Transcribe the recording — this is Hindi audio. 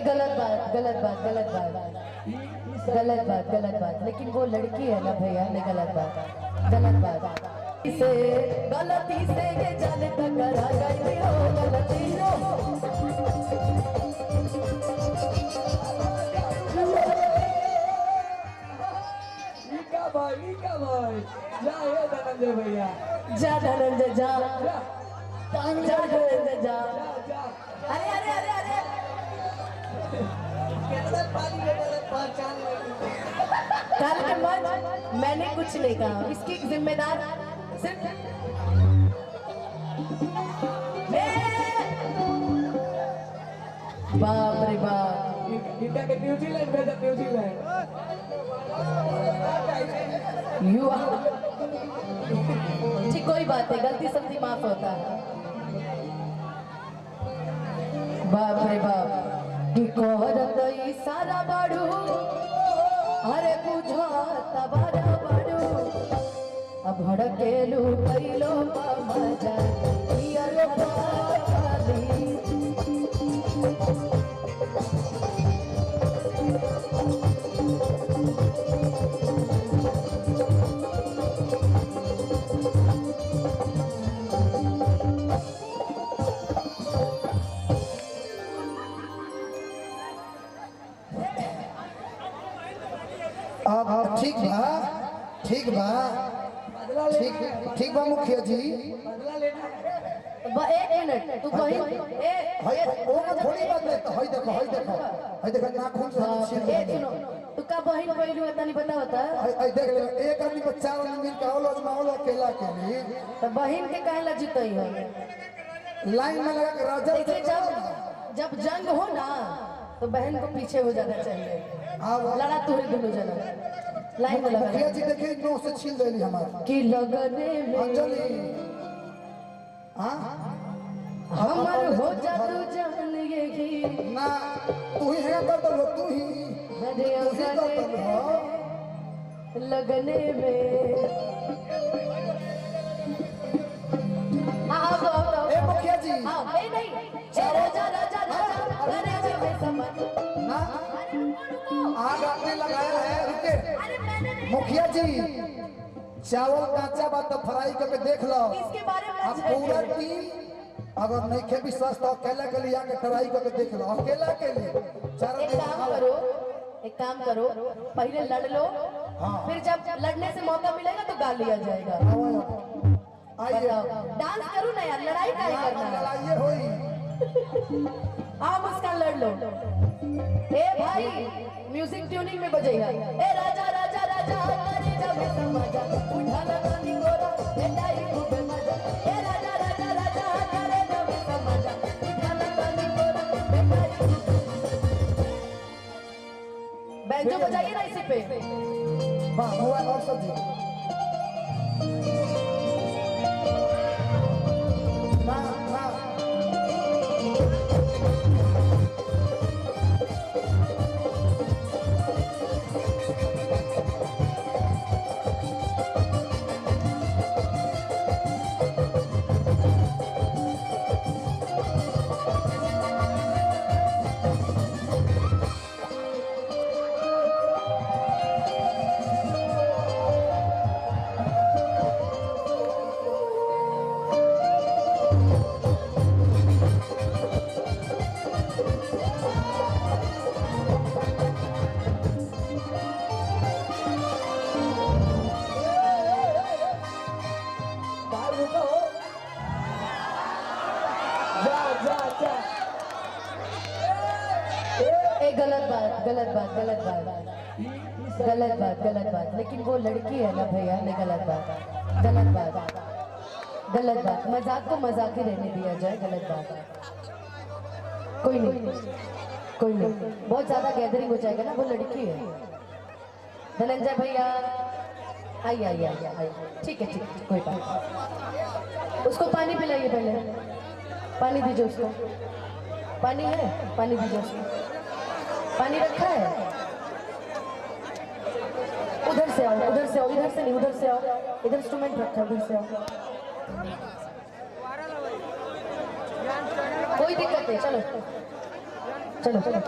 गलत बात गलत बात गलत बात गलत बात गलत बात, लेकिन वो लड़की है ना भैया, नहीं गलत बात गलत बात। इसे गलती से ये जाने तक करा गई हो गलती हो। भाई जा ये धनंजय भैया, जा धनंजय जा, जा धनंजय जा। अरे अरे अरे अरे कल के बाद मैंने कुछ नहीं कहा, इसकी जिम्मेदार सिर्फ बाप रे बाप। इंडिया के न्यूजीलैंड भेजा, न्यूजीलैंड यू ठीक, कोई बात नहीं, गलती सब्जी माफ होता है। बाप रे बाप की कोहरत सारा बाड़ू, अरे बुझा तबारा बाड़ू, अब भड़केलू कैलो मजा पियर पाली। अब ठीक बा, ठीक बा, ठीक ठीक बा मुखिया जी। एक मिनट तू कहीं वो ना थोड़ी बात है, हई देखो हई देखो हई देखो नाखून से छील ए सुनो, तू का बहन पहलू है तनी बता बता। हई देख ले, एक आदमी पर चार आदमी मिल के औलो माओलो अकेला के लिए तो बहन के काहे ला जीतई हो? लाइन में लगा के राजा देखिए जब जंग हो ना तो बहन को पीछे हो जाना चाहिए, लड़ा तू दोनों जना लाइन में लगा। मुखिया जी देखिए नो से छील देली हमार कि लगने में अंजलि हमर हो जा तू जान यही ना, तू ही है कर दो, तू ही हरे लगने में। ए मुखिया जी नहीं राजा राजा राजा में समझ ना, आग आपने लगाया है, रुके मुखिया जी। चावल कांचा बात तो फ्राई करके देख लो, इसके बारे में अब पूरा टीम अगर नहीं खे विश्वास तो अकेला के लिए आके ट्राई करके देख लो, अकेला के लिए चारों। एक काम करो पहले लड़ लो, फिर जब लड़ने से मौका मिलेगा तो गाल लिया जाएगा। आइए डांस करो ना यार, लड़ाई का ही करना है। लड़ाई होई, आओ मुस्कान लड़ लो। ए भाई म्यूजिक ट्यूनिंग में बजेगा। ए राजा राजा राजा तेरे जब समझा उठा लगा नी गोरा बेटा ही खूब मजा। ए राजा राजा राजा तेरे जब समझा उठा लगा नी गोरा बेटा ही। बैंजो बजाइए ना इसी पे। वाह हुआ और सब जी ना ना गलत बात गलत बात गलत बात गलत बात गलत बात, लेकिन वो लड़की है ना भैया, नहीं गलत बात गलत बात गलत बात। मजाक को मजाक ही रहने दिया जाए, गलत बात। कोई नहीं कोई नहीं, बहुत ज्यादा गैदरिंग हो जाएगा ना, वो लड़की है। धनंजय भैया आइए आइए आइए आइए, ठीक है कोई बात। उसको पानी पिलाइए, पहले पानी दीजिए उसको। पानी है, पानी दीजिए उसको। पानी रखा है, उधर से आओ, उधर से आओ, इधर से नहीं, उधर से आओ, इधर इंस्ट्रूमेंट रखा है, उधर से आओ। कोई दिक्कत नहीं, चलो चलो चलो।